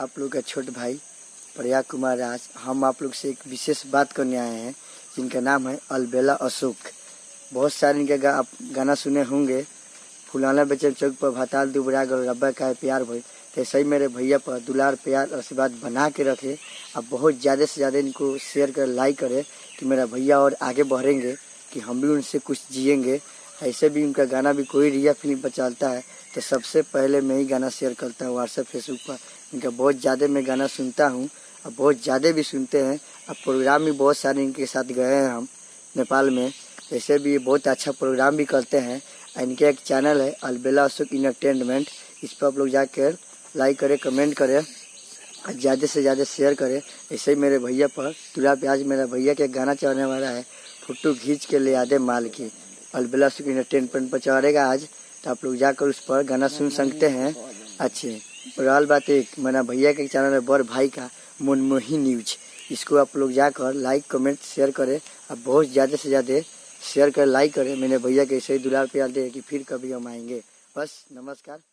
आप लोग का छोट भाई प्रयाग कुमार राज। हम आप लोग से एक विशेष बात करने आए हैं जिनका नाम है अलबेला अशोक। बहुत सारे इनके गाना सुने होंगे, फुलाना बेचन चौक पर भाताल दुबरा गल रब्बा का प्यार भाई। तो ऐसे ही मेरे भैया पर दुलार प्यार आशीर्वाद बना के रखे। अब बहुत ज़्यादा से ज़्यादा इनको शेयर कर लाइक करें कि मेरा भैया और आगे बढ़ेंगे, कि हम भी उनसे कुछ जिएंगे। ऐसे भी उनका गाना भी कोई रिया फिल्म पर चलता है तो सबसे पहले मैं ही गाना शेयर करता हूँ व्हाट्सएप फेसबुक पर। इनका बहुत ज़्यादा मैं गाना सुनता हूँ और बहुत ज़्यादा भी सुनते हैं। अब प्रोग्राम भी बहुत सारे इनके साथ गए हैं हम नेपाल में। ऐसे भी बहुत अच्छा प्रोग्राम भी करते हैं। इनके एक चैनल है अलबेला अशोक इंटरटेनमेंट, इस पर आप लोग जाकर लाइक करें, कमेंट करें और ज़्यादा से ज़्यादा शेयर करें। ऐसे ही मेरे भैया पर तुरा पे आज मेरा भैया के गाना चढ़ने वाला है, फोटो खींच के ले आदे माल की। अलबेला अशोक इंटरटेनमेंट पर चढ़ेगा आज, तो आप लोग जाकर उस पर गाना सुन सकते हैं। अच्छे और बात एक मेरा भैया के चैनल है बड़ भाई का मनमोही न्यूज, इसको आप लोग जाकर लाइक कमेंट शेयर करें और बहुत ज़्यादा से ज़्यादा शेयर कर लाइक करें। मैंने भैया के ऐसे ही दुलार प्यार दे कि फिर कभी हम आएंगे। बस नमस्कार।